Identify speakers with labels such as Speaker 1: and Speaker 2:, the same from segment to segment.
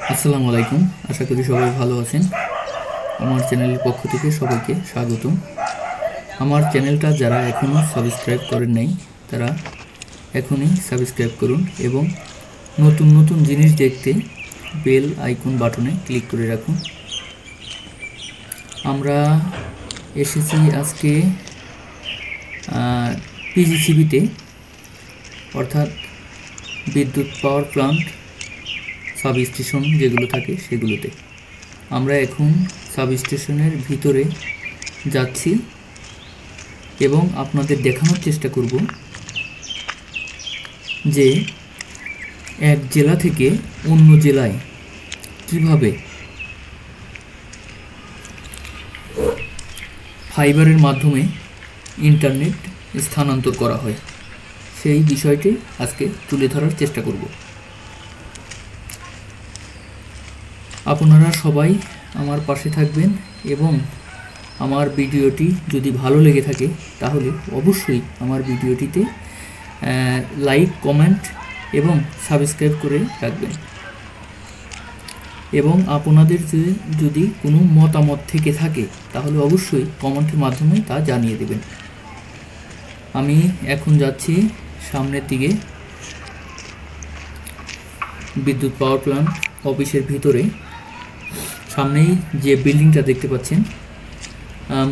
Speaker 1: আসসালামু আলাইকুম। আশা করি সবাই ভালো আছেন। আমার চ্যানেলের পক্ষ থেকে সবাইকে স্বাগতম। আমার চ্যানেলটা যারা এখনও সাবস্ক্রাইব করেন নাই তারা এখনই সাবস্ক্রাইব করুন এবং নতুন নতুন জিনিস দেখতে বেল আইকন বাটনে ক্লিক করে রাখুন। আমরা এসেছি আজকে পিজিসিবিতে, অর্থাৎ বিদ্যুৎ পাওয়ার প্লান্ট সাবস্টেশন যেগুলো থাকে সেগুলোতে। আমরা এখন সাবস্টেশনের ভিতরে যাচ্ছি এবং আপনাদের দেখানোর চেষ্টা করব যে এক জেলা থেকে অন্য জেলায় কিভাবে ফাইবারের মাধ্যমে ইন্টারনেট স্থানান্তর করা হয়, সেই বিষয়টি আজকে তুলে ধরার চেষ্টা করব। আপনারা সবাই আমার পাশে থাকবেন এবং আমার ভিডিওটি যদি ভালো লেগে থাকে তাহলে অবশ্যই আমার ভিডিওটিতে লাইক, কমেন্ট এবং সাবস্ক্রাইব করে রাখবেন। এবং আপনাদের যদি কোনো মতামত থেকে থাকে তাহলে অবশ্যই কমেন্টের মাধ্যমে তা জানিয়ে দেবেন। আমি এখন যাচ্ছি সামনের দিকে বিদ্যুৎ পাওয়ার প্ল্যান্ট অফিসের ভিতরে। সামনেই যে বিল্ডিংটা দেখতে পাচ্ছেন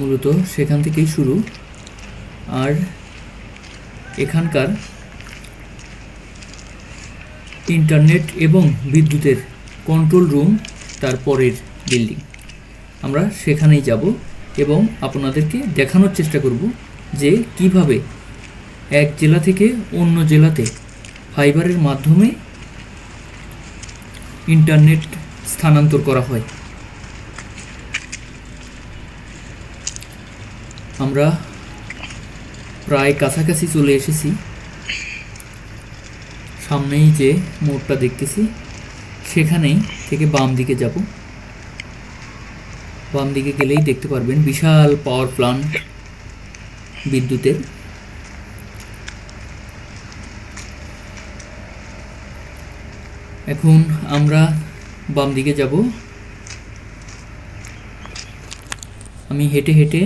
Speaker 1: মূলত সেখান থেকেই শুরু, আর এখানকার ইন্টারনেট এবং বিদ্যুতের কন্ট্রোল রুম তার পরের বিল্ডিং। আমরা সেখানেই যাব এবং আপনাদেরকে দেখানোর চেষ্টা করব যে কিভাবে এক জেলা থেকে অন্য জেলাতে ফাইবারের মাধ্যমে ইন্টারনেট স্থানান্তর করা হয়। আমরা প্রায় কাছাকাছি চলে এসেছি। সামনেই যে মোড়টা দেখতেছি সেখানেই থেকে বাম দিকে যাব। বাম দিকে গেলেই দেখতে পারবেন বিশাল পাওয়ার প্ল্যান্ট বিদ্যুতের। এখন আমরা বাম দিকে যাব। আমি হেঁটে হেঁটে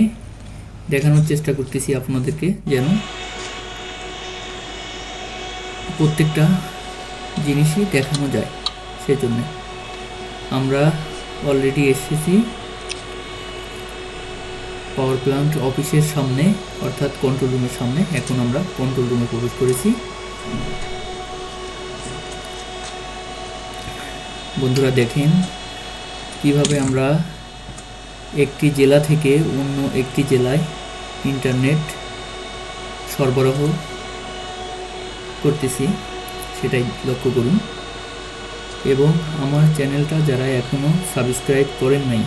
Speaker 1: দেখানোর চেষ্টা করতেছি আপনাদেরকে যেন প্রত্যেকটা জিনিসই দেখানো যায়, সেজন্য আমরা অলরেডি এসেছি পাওয়ার প্ল্যান্ট অফিসের সামনে, অর্থাৎ কন্ট্রোল রুমের সামনে। এখন আমরা কন্ট্রোল রুমে প্রবেশ করেছি। বন্ধুরা দেখেন কিভাবে আমরা একটি জেলা থেকে অন্য একটি জেলায় ইন্টারনেট সরবরাহ করতেছি, সেটাই লক্ষ্য করুন। এবং আমার চ্যানেলটা যারা এখনও সাবস্ক্রাইব করেন নাই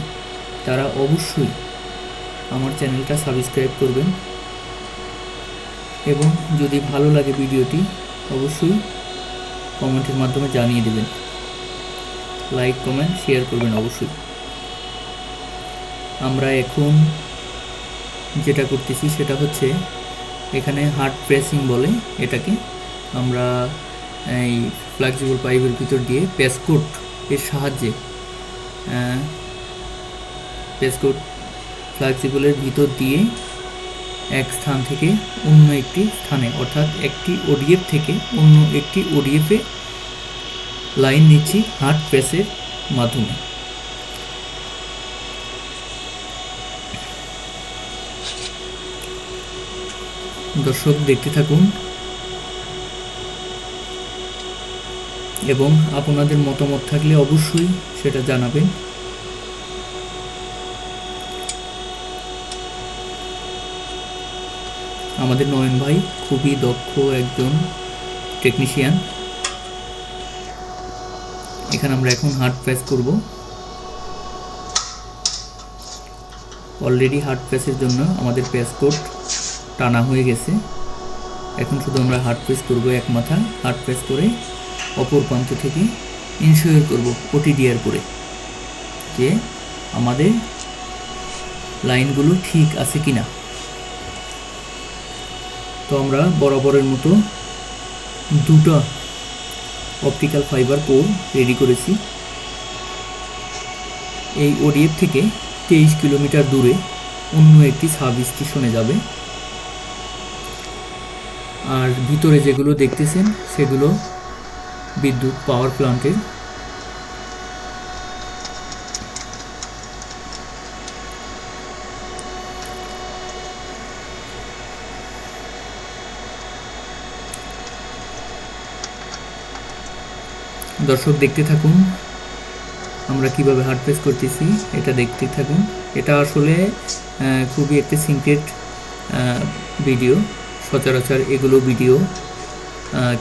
Speaker 1: তারা অবশ্যই আমার চ্যানেলটা সাবস্ক্রাইব করবেন এবং যদি ভালো লাগে ভিডিওটি অবশ্যই কমেন্টের মাধ্যমে জানিয়ে দেবেন। লাইক, কমেন্ট, শেয়ার করবেন অবশ্যই। আমরা এখন যেটা করতেছি সেটা হচ্ছে এখানে হার্ড প্রেসিং বলে এটাকে। আমরা এই ফ্লেক্সিবল পাইপের ভিতর দিয়ে প্যাসকোড এর সাহায্যে প্যাসকোড ফ্লেক্সিবলের ভিতর দিয়ে এক স্থান থেকে অন্য একটি স্থানে, অর্থাৎ একটি ওডিএফ থেকে অন্য একটি ওডিএফে লাইন নিচ্ছি হার্ড প্রেসের মাধ্যমে। দর্শক দেখতে থাকুন এবং আপনাদের মতামত থাকলে অবশ্যই সেটা জানাবেন। আমাদের নয়ন ভাই খুবই দক্ষ একজন টেকনিশিয়ান। এখানে আমরা এখন হার্ড প্রেস করব। অলরেডি হার্ড প্রেসের জন্য আমাদের প্যাসকোড টানা হয়ে গেছে। এখন শুধু আমরা হার্ড প্রেস করব, এক মাথা হার্ড প্রেস করে অপর প্রান্ত থেকে ইনশিওর করব ওটিডিআর করে যে আমাদের লাইনগুলো ঠিক আছে কিনা। তো আমরা বরাবরের মতো দুটো অপটিক্যাল ফাইবার কোর রেডি করেছি এই ওডিএফ থেকে 23 কিলোমিটার দূরে অন্য একটি সাব স্টেশনে যাবে। আর ভিতরে যেগুলো দেখতেছেন সেগুলো বিদ্যুৎ পাওয়ার প্ল্যান্টের। দর্শক দেখতে থাকুন আমরা কিভাবে হার্ড প্রেস করতেছি, এটা দেখতে থাকুন। এটা আসলে খুবই একটা সিক্রেট ভিডিও, সচরাচর এগুলো ভিডিও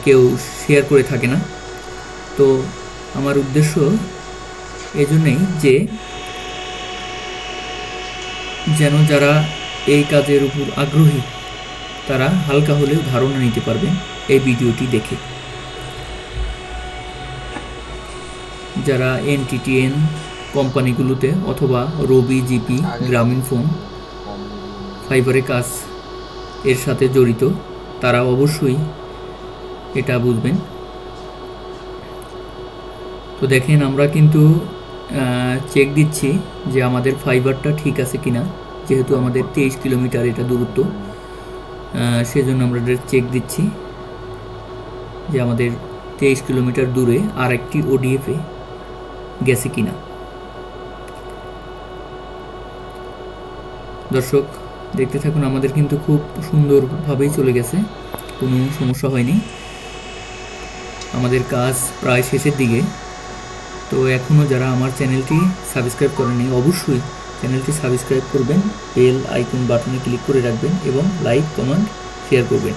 Speaker 1: কেউ শেয়ার করে থাকে না। তো আমার উদ্দেশ্য এজন্যই যে যেন যারা এই কাজের উপর আগ্রহী তারা হালকা হলেও ধারণা নিতে পারবেন এই ভিডিওটি দেখে। যারা এনটিটিএন কোম্পানিগুলোতে অথবা রবি, জিপি, গ্রামীণ ফোন, ফাইবারে কাজ এর সাথে জড়িত তারা অবশ্যই এটা বুঝবেন। তো দেখেন আমরা কিন্তু চেক দিচ্ছি যে আমাদের ফাইবারটা ঠিক আছে কিনা, যেহেতু আমাদের 23 কিলোমিটার এটা দূরত্ব, সেজন্য আমরা চেক দিচ্ছি যে আমাদের 23 কিলোমিটার দূরে আর একটি ওডিএফে গেছে কিনা। দর্শক দেখতে থাকুন, আমাদের কিন্তু খুব সুন্দরভাবেই চলে গেছে, কোনো সমস্যা হয়নি। আমাদের কাজ প্রায় শেষের দিকে। তো এখনও যারা আমার চ্যানেলটি সাবস্ক্রাইব করেনি অবশ্যই চ্যানেলটি সাবস্ক্রাইব করবেন, বেল আইকন বাটনে ক্লিক করে রাখবেন এবং লাইক, কমেন্ট, শেয়ার করবেন।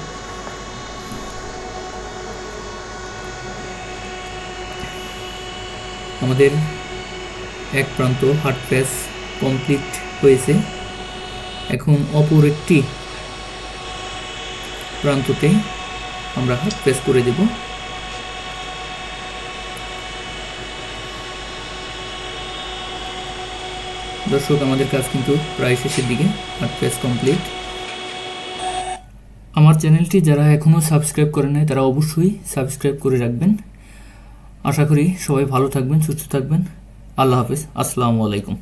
Speaker 1: আমাদের এক প্রান্ত হার্ড প্রেস কমপ্লিট হয়েছে। এখন অপর একটি প্রান্ততে আমরা হার্ড প্রেস করে দেব। দর্শক আমাদের কাজ কিন্তু প্রায় শেষের দিকে, হার্ড প্রেস কমপ্লিট। আমার চ্যানেলটি যারা এখনও সাবস্ক্রাইব করে নাই তারা অবশ্যই সাবস্ক্রাইব করে রাখবেন। আশা করি সবাই ভালো থাকবেন, সুস্থ থাকবেন। আল্লাহ হাফেজ, আসসালামু আলাইকুম।